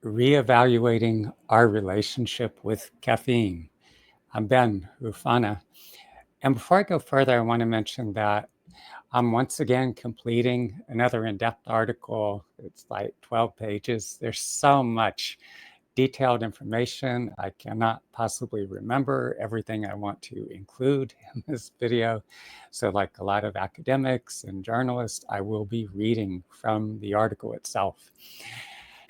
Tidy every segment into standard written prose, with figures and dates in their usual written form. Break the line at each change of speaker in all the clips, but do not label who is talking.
Reevaluating Our Relationship with Caffeine. I'm Ben Rufana. And before I go further, I want to mention that I'm once again completing another in-depth article. It's like 12 pages. There's so much detailed information. I cannot possibly remember everything I want to include in this video. So like a lot of academics and journalists, I will be reading from the article itself.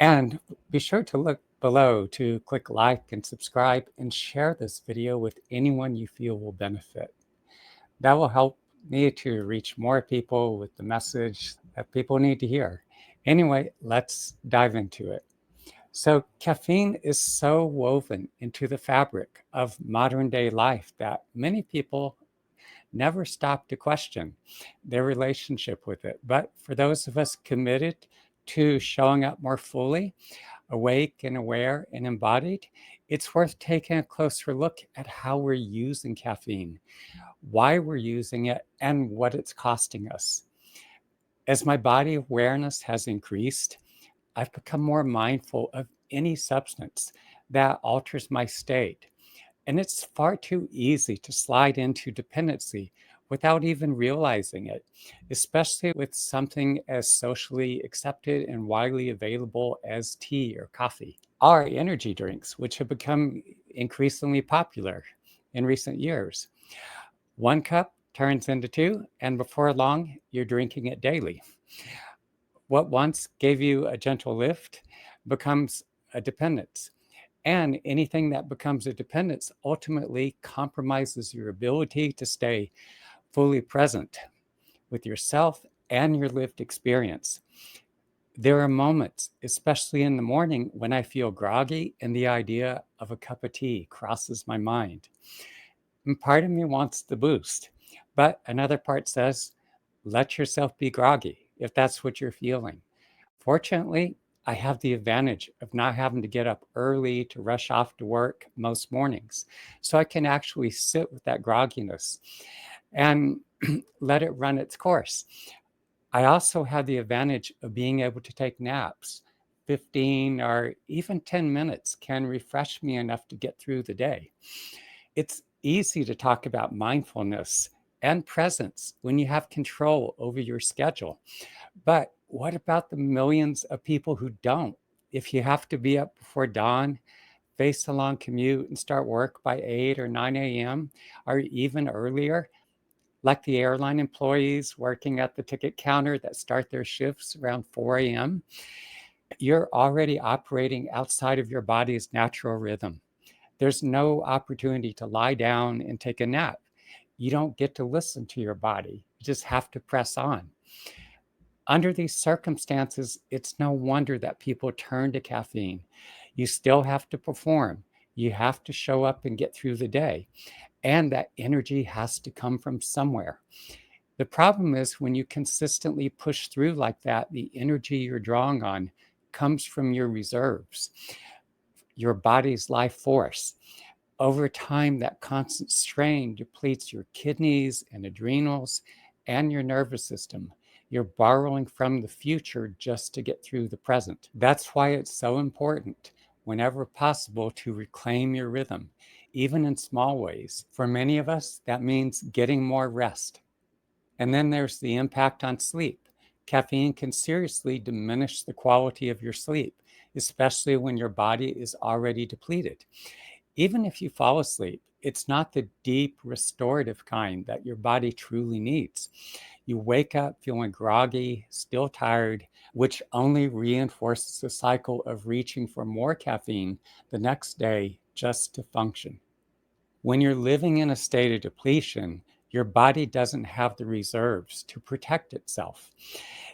And be sure to look below to click like and subscribe and share this video with anyone you feel will benefit. That will help me to reach more people with the message that people need to hear. Anyway, let's dive into it. So caffeine is so woven into the fabric of modern day life that many people never stop to question their relationship with it. But for those of us committed to showing up more fully, awake and aware and embodied, it's worth taking a closer look at how we're using caffeine, why we're using it, and what it's costing us. As my body awareness has increased, I've become more mindful of any substance that alters my state. And it's far too easy to slide into dependency without even realizing it, especially with something as socially accepted and widely available as tea or coffee. Or energy drinks, which have become increasingly popular in recent years. One cup turns into two, and before long, you're drinking it daily. What once gave you a gentle lift becomes a dependence. And anything that becomes a dependence ultimately compromises your ability to stay fully present with yourself and your lived experience. There are moments, especially in the morning, when I feel groggy and the idea of a cup of tea crosses my mind. And part of me wants the boost, but another part says, let yourself be groggy if that's what you're feeling. Fortunately, I have the advantage of not having to get up early to rush off to work most mornings. So I can actually sit with that grogginess and let it run its course. I also have the advantage of being able to take naps. 15 or even 10 minutes can refresh me enough to get through the day. It's easy to talk about mindfulness and presence when you have control over your schedule. But what about the millions of people who don't? If you have to be up before dawn, face a long commute, and start work by 8 or 9 a.m., or even earlier, like the airline employees working at the ticket counter that start their shifts around 4 a.m., you're already operating outside of your body's natural rhythm. There's no opportunity to lie down and take a nap. You don't get to listen to your body. You just have to press on. Under these circumstances, it's no wonder that people turn to caffeine. You still have to perform. You have to show up and get through the day. And that energy has to come from somewhere. The problem is when you consistently push through like that, the energy you're drawing on comes from your reserves, your body's life force. Over time, that constant strain depletes your kidneys and adrenals and your nervous system. You're borrowing from the future just to get through the present. That's why it's so important, whenever possible, to reclaim your rhythm, even in small ways. For many of us, that means getting more rest. And then there's the impact on sleep. Caffeine can seriously diminish the quality of your sleep, especially when your body is already depleted. Even if you fall asleep, it's not the deep restorative kind that your body truly needs. You wake up feeling groggy, still tired, which only reinforces the cycle of reaching for more caffeine the next day just to function. When you're living in a state of depletion, your body doesn't have the reserves to protect itself.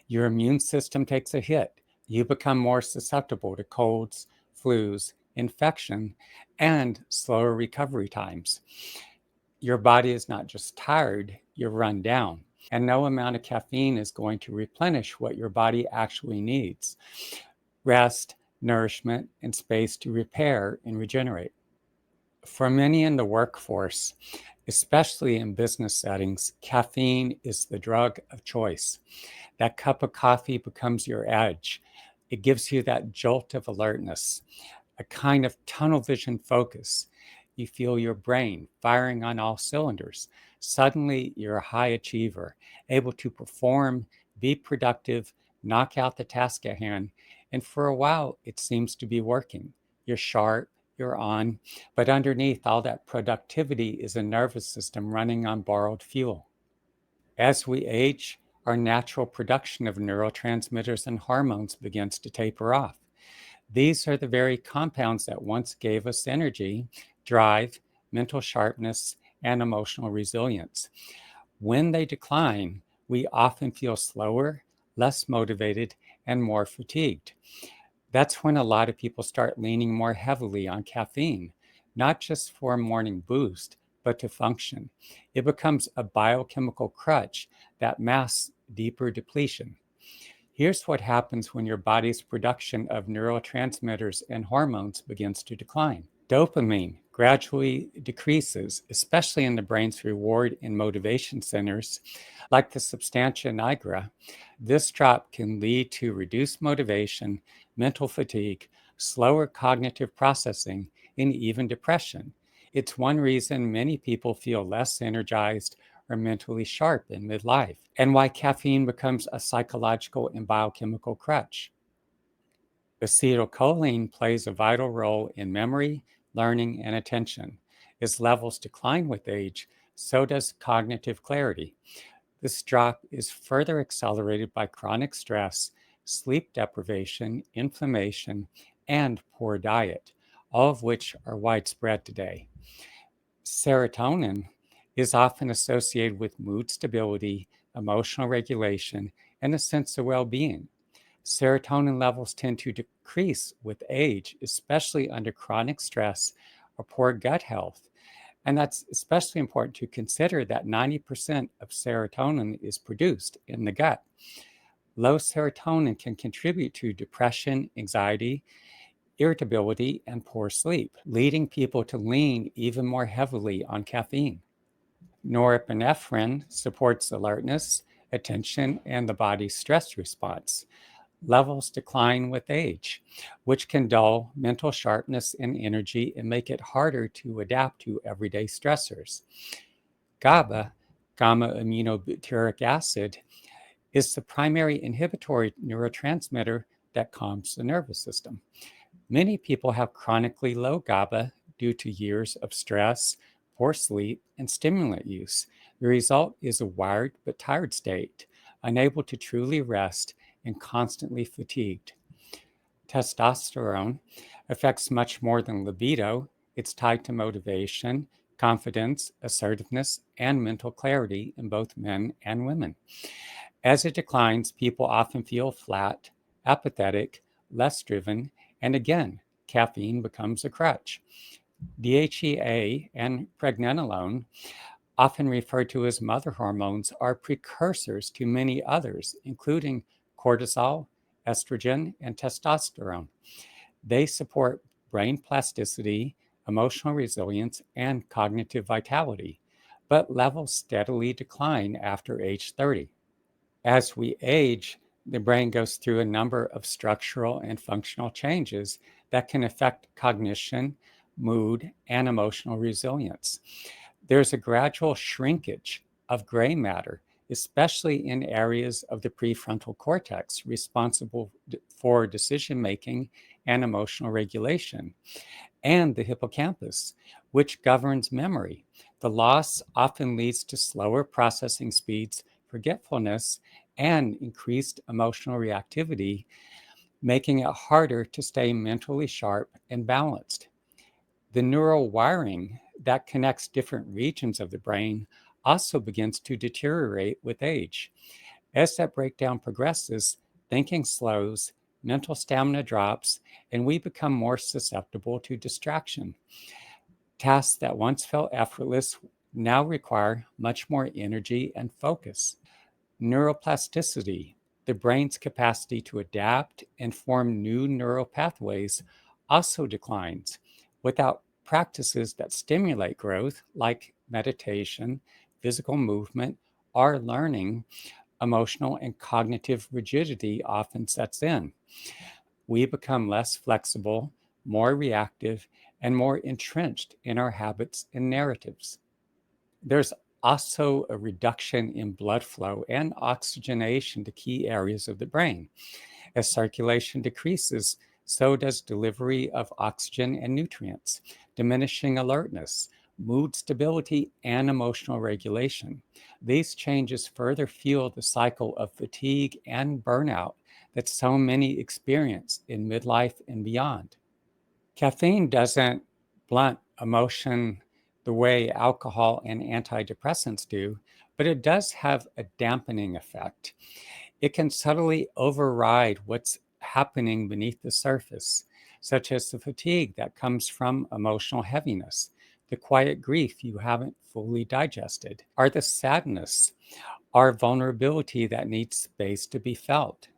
Your immune system takes a hit. You become more susceptible to colds, flus, infection, and slower recovery times. Your body is not just tired, you're run down. And no amount of caffeine is going to replenish what your body actually needs: rest, nourishment, and space to repair and regenerate. For many in the workforce, especially in business settings, caffeine is the drug of choice. That cup of coffee becomes your edge. It gives you that jolt of alertness, a kind of tunnel vision focus. You feel your brain firing on all cylinders. Suddenly, you're a high achiever, able to perform, be productive, knock out the task at hand. And for a while, it seems to be working. You're sharp, you're on, but underneath all that productivity is a nervous system running on borrowed fuel. As we age, our natural production of neurotransmitters and hormones begins to taper off. These are the very compounds that once gave us energy, drive, mental sharpness, and emotional resilience. When they decline, we often feel slower, less motivated, and more fatigued. That's when a lot of people start leaning more heavily on caffeine, not just for a morning boost, but to function. It becomes a biochemical crutch that masks deeper depletion. Here's what happens when your body's production of neurotransmitters and hormones begins to decline. Dopamine gradually decreases, especially in the brain's reward and motivation centers, like the substantia nigra. This drop can lead to reduced motivation, mental fatigue, slower cognitive processing, and even depression. It's one reason many people feel less energized or mentally sharp in midlife, and why caffeine becomes a psychological and biochemical crutch. Acetylcholine plays a vital role in memory, learning, and attention. As levels decline with age, so does cognitive clarity. This drop is further accelerated by chronic stress, sleep deprivation, inflammation, and poor diet, all of which are widespread today. Serotonin is often associated with mood stability, emotional regulation, and a sense of well being. Serotonin levels tend to decrease with age, especially under chronic stress or poor gut health. And that's especially important to consider that 90% of serotonin is produced in the gut. Low serotonin can contribute to depression, anxiety, irritability, and poor sleep, leading people to lean even more heavily on caffeine. Norepinephrine supports alertness, attention, and the body's stress response. Levels decline with age, which can dull mental sharpness and energy and make it harder to adapt to everyday stressors. GABA, gamma aminobutyric acid, is the primary inhibitory neurotransmitter that calms the nervous system. Many people have chronically low GABA due to years of stress, poor sleep, and stimulant use. The result is a wired but tired state, unable to truly rest and constantly fatigued. Testosterone affects much more than libido. It's tied to motivation, confidence, assertiveness, and mental clarity in both men and women. As it declines, people often feel flat, apathetic, less driven, and again, caffeine becomes a crutch. DHEA and pregnenolone, often referred to as mother hormones, are precursors to many others, including cortisol, estrogen, and testosterone. They support brain plasticity, emotional resilience, and cognitive vitality, but levels steadily decline after age 30. As we age, the brain goes through a number of structural and functional changes that can affect cognition, mood, and emotional resilience. There's a gradual shrinkage of gray matter, especially in areas of the prefrontal cortex responsible for decision making and emotional regulation, and the hippocampus, which governs memory. The loss often leads to slower processing speeds, forgetfulness, and increased emotional reactivity, making it harder to stay mentally sharp and balanced. The neural wiring that connects different regions of the brain also begins to deteriorate with age. As that breakdown progresses, thinking slows, mental stamina drops, and we become more susceptible to distraction. Tasks that once felt effortless now require much more energy and focus. Neuroplasticity, the brain's capacity to adapt and form new neural pathways, also declines. Without practices that stimulate growth, like meditation, physical movement, or learning, emotional and cognitive rigidity often sets in. we become less flexible, more reactive, and more entrenched in our habits and narratives. There's also a reduction in blood flow and oxygenation to key areas of the brain. As circulation decreases, so does delivery of oxygen and nutrients, diminishing alertness, mood stability, and emotional regulation. These changes further fuel the cycle of fatigue and burnout that so many experience in midlife and beyond. Caffeine doesn't blunt emotion the way alcohol and antidepressants do, but it does have a dampening effect. It can subtly override what's happening beneath the surface, such as the fatigue that comes from emotional heaviness, the quiet grief you haven't fully digested, or the sadness, or vulnerability that needs space to be felt.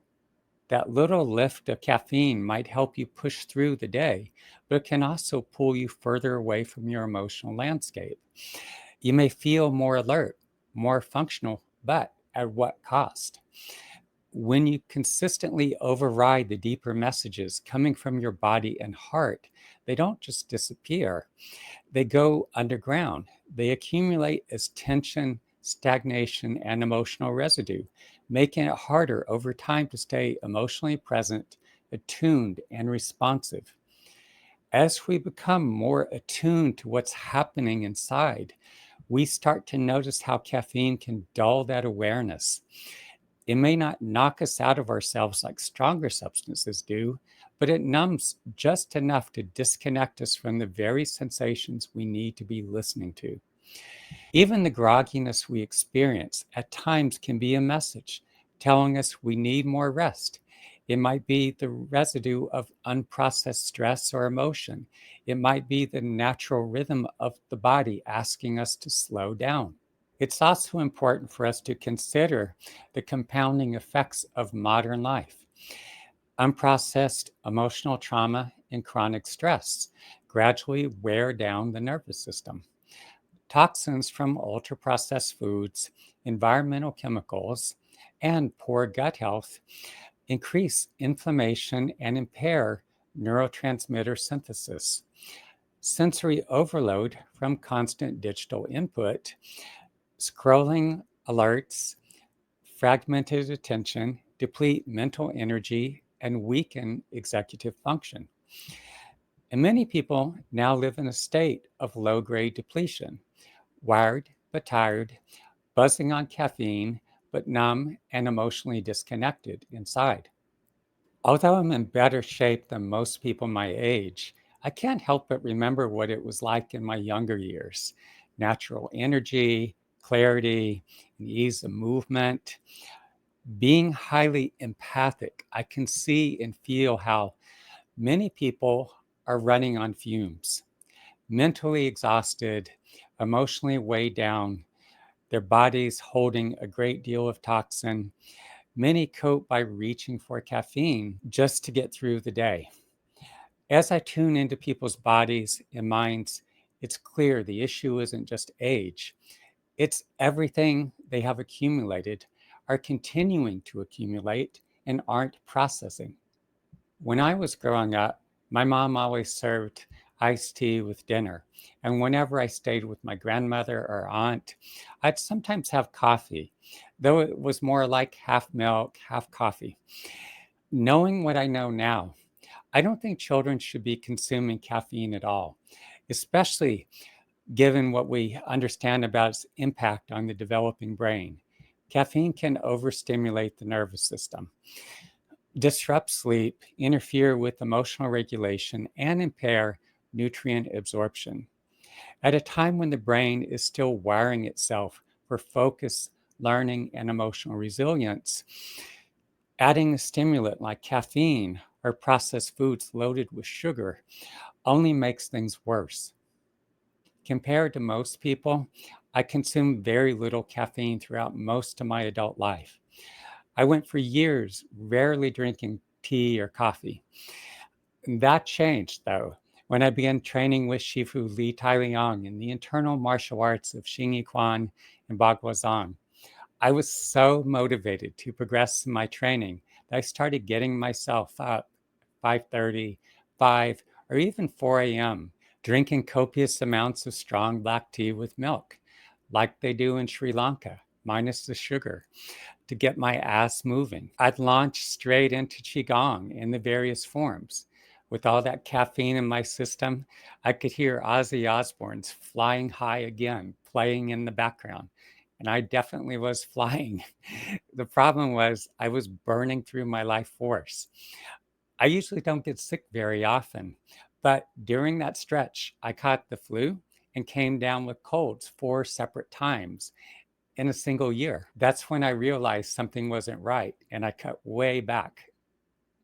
That little lift of caffeine might help you push through the day, but it can also pull you further away from your emotional landscape. You may feel more alert, more functional, but at what cost? When you consistently override the deeper messages coming from your body and heart, they don't just disappear, they go underground. They accumulate as tension, stagnation, and emotional residue, making it harder over time to stay emotionally present, attuned, and responsive. As we become more attuned to what's happening inside, we start to notice how caffeine can dull that awareness. It may not knock us out of ourselves like stronger substances do, but it numbs just enough to disconnect us from the very sensations we need to be listening to. Even the grogginess we experience at times can be a message telling us we need more rest. It might be the residue of unprocessed stress or emotion. It might be the natural rhythm of the body asking us to slow down. It's also important for us to consider the compounding effects of modern life. Unprocessed emotional trauma and chronic stress gradually wear down the nervous system. Toxins from ultra processed foods, environmental chemicals, and poor gut health increase inflammation and impair neurotransmitter synthesis. Sensory overload from constant digital input, scrolling alerts, fragmented attention, deplete mental energy, and weaken executive function. And many people now live in a state of low grade depletion, wired but tired, buzzing on caffeine, but numb and emotionally disconnected inside. Although I'm in better shape than most people my age, I can't help but remember what it was like in my younger years. Natural energy, clarity, and ease of movement. Being highly empathic, I can see and feel how many people are running on fumes, mentally exhausted, emotionally weighed down, their bodies holding a great deal of toxin. Many cope by reaching for caffeine just to get through the day. As I tune into people's bodies and minds, it's clear the issue isn't just age, it's everything they have accumulated, are continuing to accumulate, and aren't processing. When I was growing up, my mom always served iced tea with dinner. And whenever I stayed with my grandmother or aunt, I'd sometimes have coffee, though it was more like half milk, half coffee. Knowing what I know now, I don't think children should be consuming caffeine at all, especially given what we understand about its impact on the developing brain. Caffeine can overstimulate the nervous system, disrupt sleep, interfere with emotional regulation, and impair nutrient absorption. At a time when the brain is still wiring itself for focus, learning, and emotional resilience, adding a stimulant like caffeine or processed foods loaded with sugar only makes things worse. Compared to most people, I consumed very little caffeine throughout most of my adult life. I went for years rarely drinking tea or coffee. That changed, though, when I began training with Shifu Li Tailiang in the internal martial arts of Xing Quan and Baguazhang. I was so motivated to progress in my training that I started getting myself up 5:30, 5, or even 4 a.m., drinking copious amounts of strong black tea with milk, like they do in Sri Lanka, minus the sugar, to get my ass moving. I'd launch straight into Qigong in the various forms. With all that caffeine in my system, I could hear Ozzy Osbourne's Flying High Again playing in the background. And I definitely was flying. The problem was I was burning through my life force. I usually don't get sick very often, but during that stretch, I caught the flu and came down with colds 4 separate times in a single year. That's when I realized something wasn't right and I cut way back.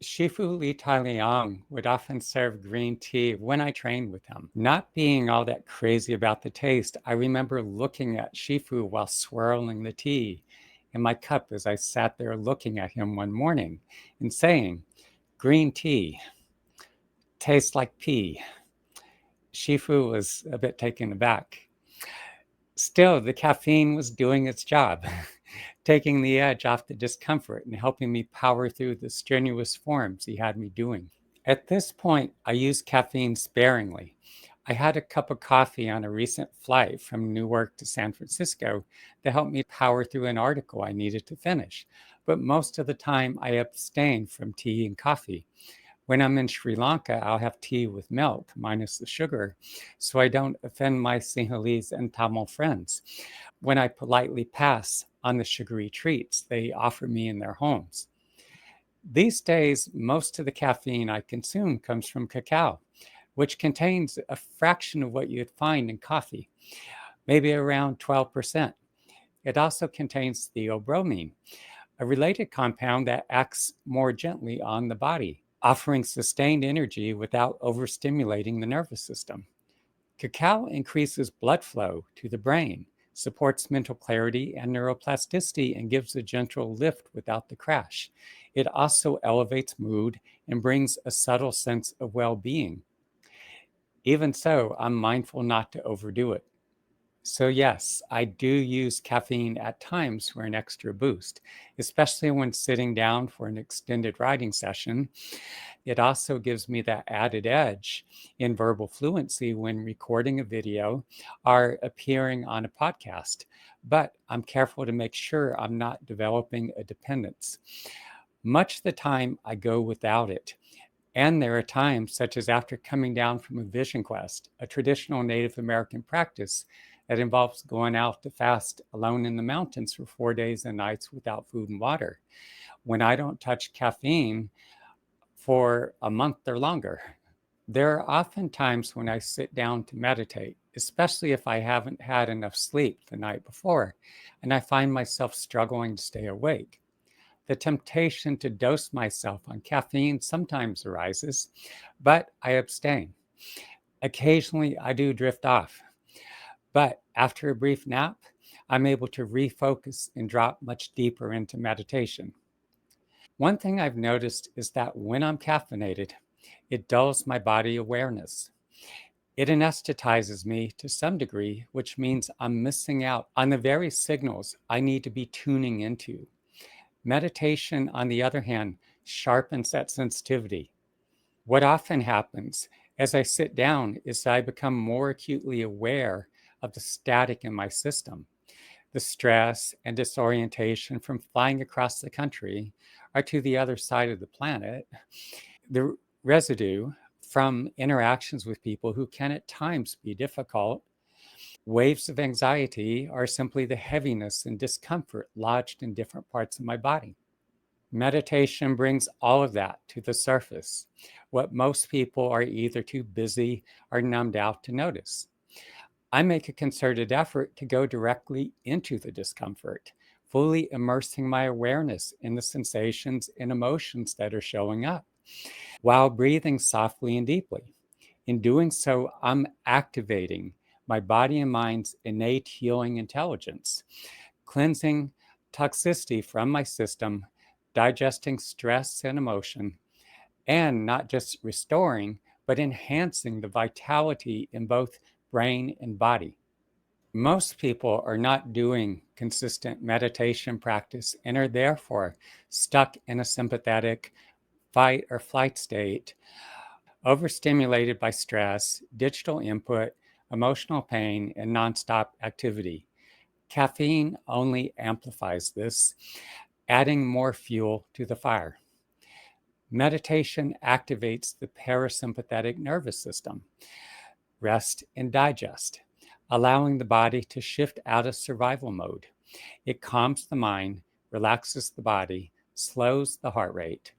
Shifu Li Tailiang would often serve green tea when I trained with him. Not being all that crazy about the taste, I remember looking at Shifu while swirling the tea in my cup as I sat there looking at him one morning and saying, "Green tea tastes like pee." Shifu was a bit taken aback. Still, the caffeine was doing its job, taking the edge off the discomfort and helping me power through the strenuous forms he had me doing. At this point, I used caffeine sparingly. I had a cup of coffee on a recent flight from Newark to San Francisco to help me power through an article I needed to finish. But most of the time, I abstained from tea and coffee. When I'm in Sri Lanka, I'll have tea with milk, minus the sugar, so I don't offend my Sinhalese and Tamil friends when I politely pass on the sugary treats they offer me in their homes. These days, most of the caffeine I consume comes from cacao, which contains a fraction of what you'd find in coffee, maybe around 12%. It also contains theobromine, a related compound that acts more gently on the body, offering sustained energy without overstimulating the nervous system. Cacao increases blood flow to the brain, supports mental clarity and neuroplasticity, and gives a gentle lift without the crash. It also elevates mood and brings a subtle sense of well being. Even so, I'm mindful not to overdo it. So, yes, I do use caffeine at times for an extra boost, especially when sitting down for an extended writing session. It also gives me that added edge in verbal fluency when recording a video or appearing on a podcast. But I'm careful to make sure I'm not developing a dependence. Much of the time, I go without it. And there are times, such as after coming down from a vision quest, a traditional Native American practice that involves going out to fast alone in the mountains for 4 days and nights without food and water, when I don't touch caffeine for a month or longer. There are often times when I sit down to meditate, especially if I haven't had enough sleep the night before, and I find myself struggling to stay awake. The temptation to dose myself on caffeine sometimes arises, but I abstain. Occasionally, I do drift off, but after a brief nap, I'm able to refocus and drop much deeper into meditation. One thing I've noticed is that when I'm caffeinated, it dulls my body awareness. It anesthetizes me to some degree, which means I'm missing out on the very signals I need to be tuning into. Meditation, on the other hand, sharpens that sensitivity. What often happens as I sit down is I become more acutely aware of the static in my system. The stress and disorientation from flying across the country or to the other side of the planet, the residue from interactions with people who can at times be difficult, waves of anxiety, are simply the heaviness and discomfort lodged in different parts of my body. Meditation brings all of that to the surface, what most people are either too busy or numbed out to notice. I make a concerted effort to go directly into the discomfort, fully immersing my awareness in the sensations and emotions that are showing up, while breathing softly and deeply. In doing so, I'm activating my body and mind's innate healing intelligence, cleansing toxicity from my system, digesting stress and emotion, and not just restoring, but enhancing the vitality in both brain and body. Most people are not doing consistent meditation practice and are therefore stuck in a sympathetic fight or flight state, overstimulated by stress, digital input, emotional pain, and nonstop activity. Caffeine only amplifies this, adding more fuel to the fire. Meditation activates the parasympathetic nervous system, rest and digest, allowing the body to shift out of survival mode. It calms the mind, relaxes the body, slows the heart rate.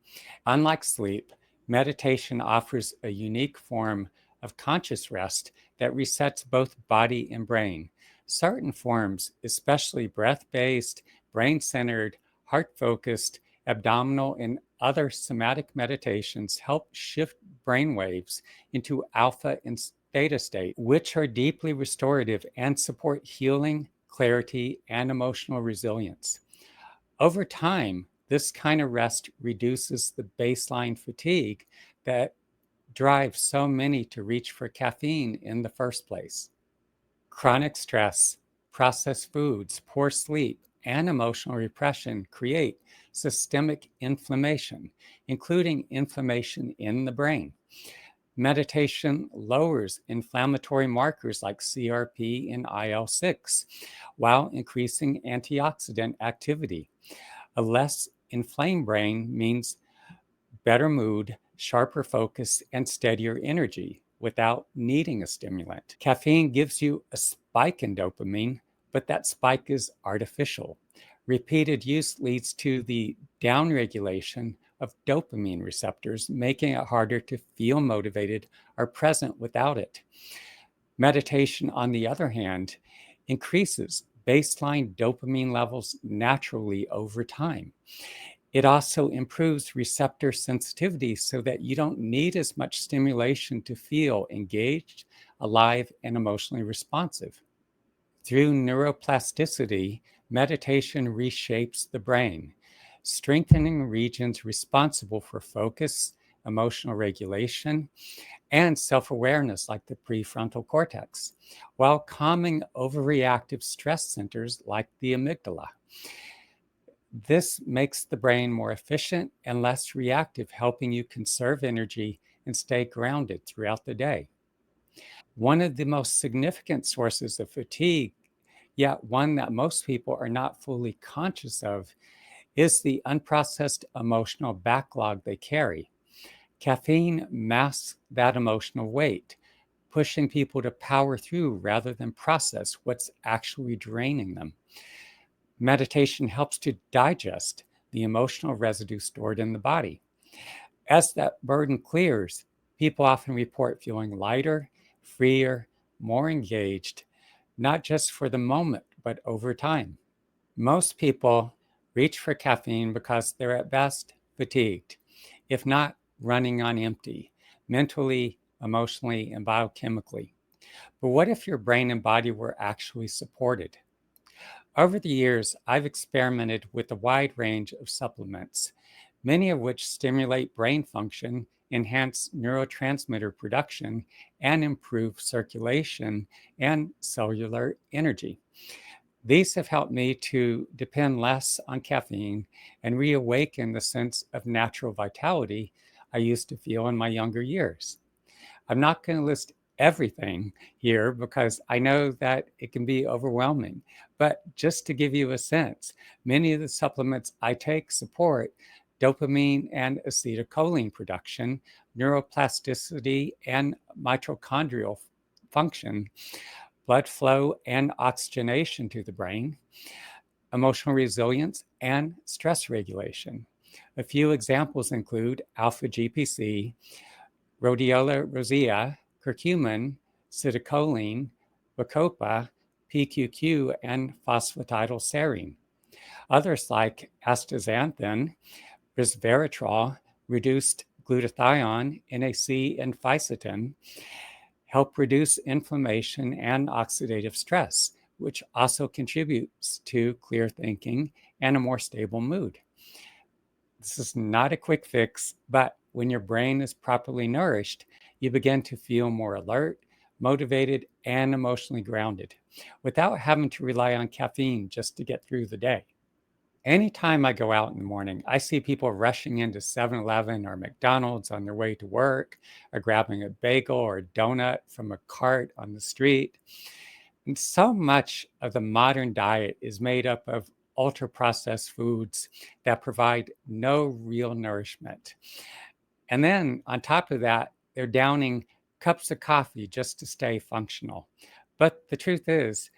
Unlike sleep, meditation offers a unique form of conscious rest that resets both body and brain. Certain forms, especially breath based, brain centered, heart focused, abdominal, and other somatic meditations, help shift brain waves into alpha and theta state, which are deeply restorative and support healing, clarity, and emotional resilience. Over time, this kind of rest reduces the baseline fatigue that drives so many to reach for caffeine in the first place. Chronic stress, processed foods, poor sleep, and emotional repression create systemic inflammation, including inflammation in the brain. Meditation lowers inflammatory markers like CRP and IL-6 while increasing antioxidant activity. A less inflamed brain means better mood, sharper focus, and steadier energy without needing a stimulant. Caffeine gives you a spike in dopamine, but that spike is artificial. Repeated use leads to the downregulation of dopamine receptors, making it harder to feel motivated or present without it. Meditation, on the other hand, increases baseline dopamine levels naturally over time. It also improves receptor sensitivity so that you don't need as much stimulation to feel engaged, alive, and emotionally responsive. Through neuroplasticity, meditation reshapes the brain, strengthening regions responsible for focus, emotional regulation, and self awareness, like the prefrontal cortex, while calming overreactive stress centers like the amygdala. This makes the brain more efficient and less reactive, helping you conserve energy and stay grounded throughout the day. One of the most significant sources of fatigue, yet one that most people are not fully conscious of, is the unprocessed emotional backlog they carry. Caffeine masks that emotional weight, pushing people to power through rather than process what's actually draining them. Meditation helps to digest the emotional residue stored in the body. As that burden clears, people often report feeling lighter, freer, more engaged, not just for the moment, but over time. Most people reach for caffeine because they're at best fatigued, if not running on empty, mentally, emotionally, and biochemically. But what if your brain and body were actually supported? Over the years, I've experimented with a wide range of supplements, many of which stimulate brain function, enhance neurotransmitter production, and improve circulation and cellular energy. These have helped me to depend less on caffeine and reawaken the sense of natural vitality I used to feel in my younger years. I'm not going to list everything here because I know that it can be overwhelming. But just to give you a sense, many of the supplements I take support dopamine and acetylcholine production, neuroplasticity and mitochondrial function, blood flow and oxygenation to the brain, emotional resilience, and stress regulation. A few examples include alpha GPC, rhodiola rosea, curcumin, citicoline, bacopa, PQQ, and phosphatidylserine. Others like astaxanthin, resveratrol, reduced glutathione, NAC, and fisetin help reduce inflammation and oxidative stress, which also contributes to clear thinking and a more stable mood. This is not a quick fix, but when your brain is properly nourished, you begin to feel more alert, motivated, and emotionally grounded without having to rely on caffeine just to get through the day. Anytime I go out in the morning, I see people rushing into 7-Eleven or McDonald's on their way to work, or grabbing a bagel or a donut from a cart on the street. And so much of the modern diet is made up of ultra processed foods that provide no real nourishment. And then on top of that, they're downing cups of coffee just to stay functional. But the truth is,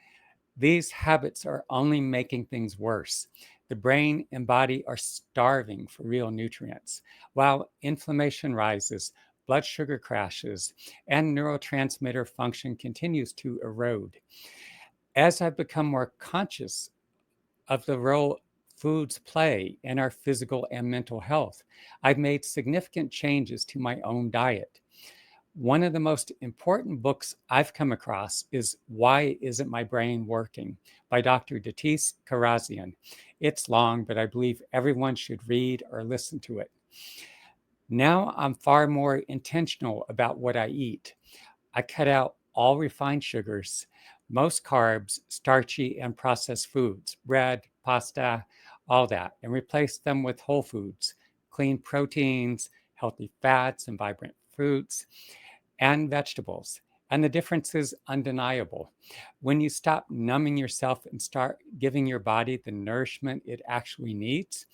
these habits are only making things worse. The brain and body are starving for real nutrients, while inflammation rises, blood sugar crashes, and neurotransmitter function continues to erode. As I've become more conscious of the role foods play in our physical and mental health, I've made significant changes to my own diet. One of the most important books I've come across is Why Isn't My Brain Working by Dr. Datis Karazian. It's long, but I believe everyone should read or listen to it. Now I'm far more intentional about what I eat. I cut out all refined sugars, most carbs, starchy and processed foods, bread, pasta, all that, and replace them with whole foods, clean proteins, healthy fats, and vibrant fruits and vegetables. And the difference is undeniable. When you stop numbing yourself and start giving your body the nourishment it actually needs,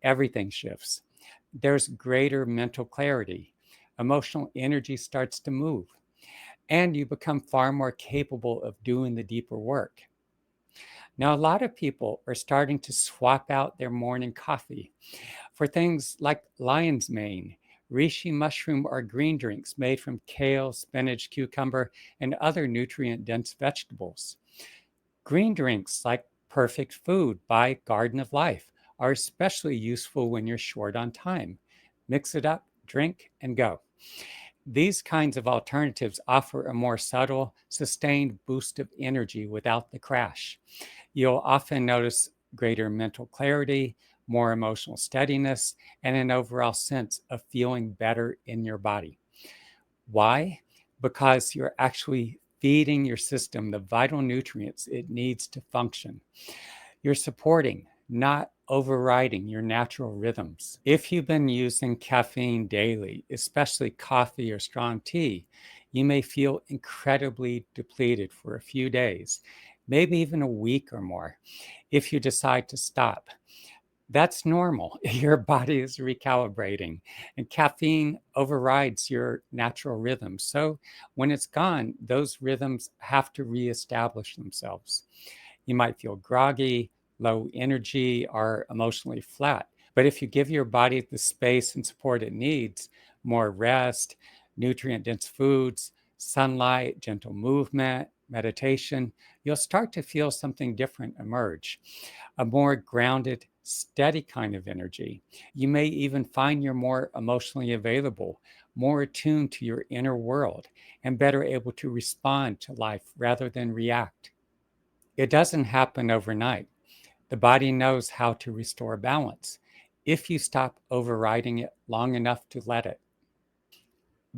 everything shifts. There's greater mental clarity. Emotional energy starts to move, and you become far more capable of doing the deeper work. Now, a lot of people are starting to swap out their morning coffee for things like lion's mane, reishi mushroom, or green drinks made from kale, spinach, cucumber, and other nutrient dense vegetables. Green drinks like Perfect Food by Garden of Life are especially useful when you're short on time. Mix it up, drink, and go. These kinds of alternatives offer a more subtle, sustained boost of energy without the crash. You'll often notice greater mental clarity, more emotional steadiness, and an overall sense of feeling better in your body. Why? Because you're actually feeding your system the vital nutrients it needs to function. You're supporting, not overriding your natural rhythms. If you've been using caffeine daily, especially coffee or strong tea, you may feel incredibly depleted for a few days, maybe even a week or more. If you decide to stop, that's normal. Your body is recalibrating, and caffeine overrides your natural rhythms. So when it's gone, those rhythms have to reestablish themselves. You might feel groggy, low energy, or emotionally flat. But if you give your body the space and support it needs, more rest, nutrient dense foods, sunlight, gentle movement, meditation, you'll start to feel something different emerge, a more grounded, steady kind of energy. You may even find you're more emotionally available, more attuned to your inner world, and better able to respond to life rather than react. It doesn't happen overnight. The body knows how to restore balance if you stop overriding it long enough to let it.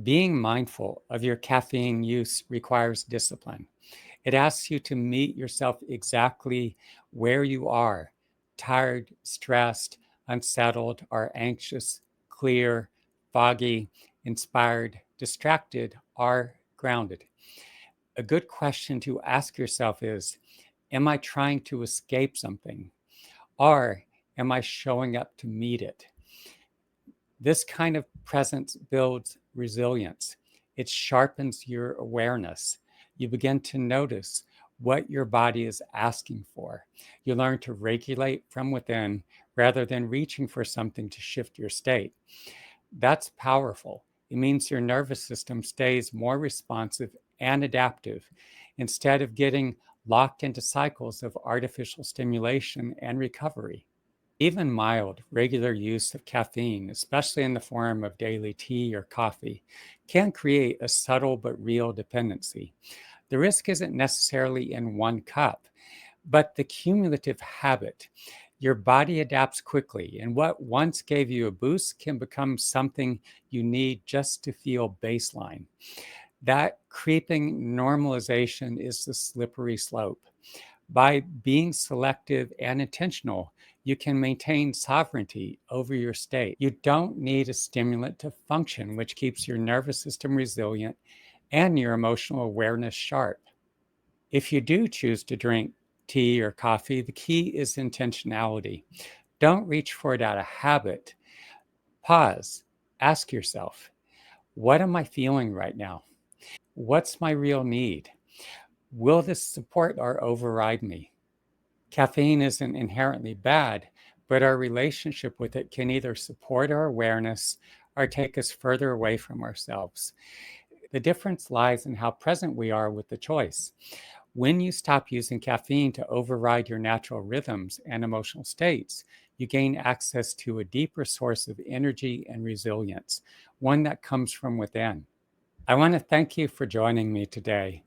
Being mindful of your caffeine use requires discipline. It asks you to meet yourself exactly where you are: tired, stressed, unsettled, or anxious, clear, foggy, inspired, distracted, or grounded. A good question to ask yourself is: am I trying to escape something? Or am I showing up to meet it? This kind of presence builds resilience. It sharpens your awareness. You begin to notice what your body is asking for. You learn to regulate from within rather than reaching for something to shift your state. That's powerful. It means your nervous system stays more responsive and adaptive instead of getting locked into cycles of artificial stimulation and recovery. Even mild, regular use of caffeine, especially in the form of daily tea or coffee, can create a subtle but real dependency. The risk isn't necessarily in one cup, but the cumulative habit. Your body adapts quickly, and what once gave you a boost can become something you need just to feel baseline. That creeping normalization is the slippery slope. By being selective and intentional, you can maintain sovereignty over your state. You don't need a stimulant to function, which keeps your nervous system resilient and your emotional awareness sharp. If you do choose to drink tea or coffee, the key is intentionality. Don't reach for it out of habit. Pause. Ask yourself, what am I feeling right now? What's my real need? Will this support or override me? Caffeine isn't inherently bad, but our relationship with it can either support our awareness or take us further away from ourselves. The difference lies in how present we are with the choice. When you stop using caffeine to override your natural rhythms and emotional states, you gain access to a deeper source of energy and resilience, one that comes from within. I want to thank you for joining me today.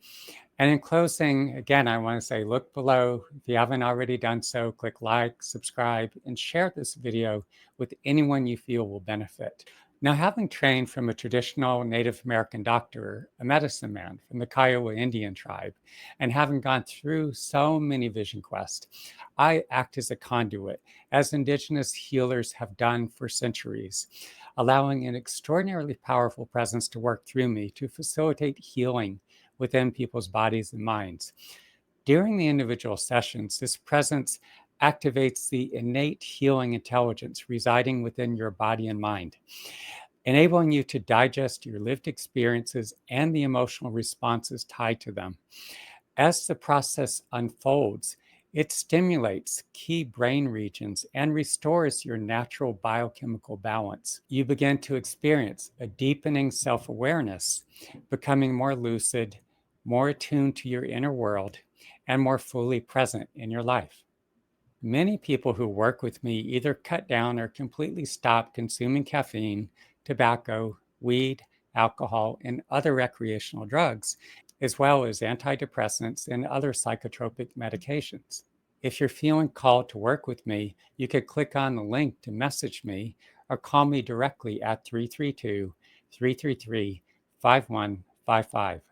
And in closing, again, I want to say look below. If you haven't already done so, click like, subscribe, and share this video with anyone you feel will benefit. Now, having trained from a traditional Native American doctor, a medicine man from the Kiowa Indian tribe, and having gone through so many vision quests, I act as a conduit, as Indigenous healers have done for centuries, allowing an extraordinarily powerful presence to work through me to facilitate healing within people's bodies and minds. During the individual sessions, this presence activates the innate healing intelligence residing within your body and mind, enabling you to digest your lived experiences and the emotional responses tied to them. As the process unfolds, it stimulates key brain regions and restores your natural biochemical balance. You begin to experience a deepening self awareness, becoming more lucid, more attuned to your inner world, and more fully present in your life. Many people who work with me either cut down or completely stop consuming caffeine, tobacco, weed, alcohol, and other recreational drugs, as well as antidepressants and other psychotropic medications. If you're feeling called to work with me, you could click on the link to message me or call me directly at 332 333 5155.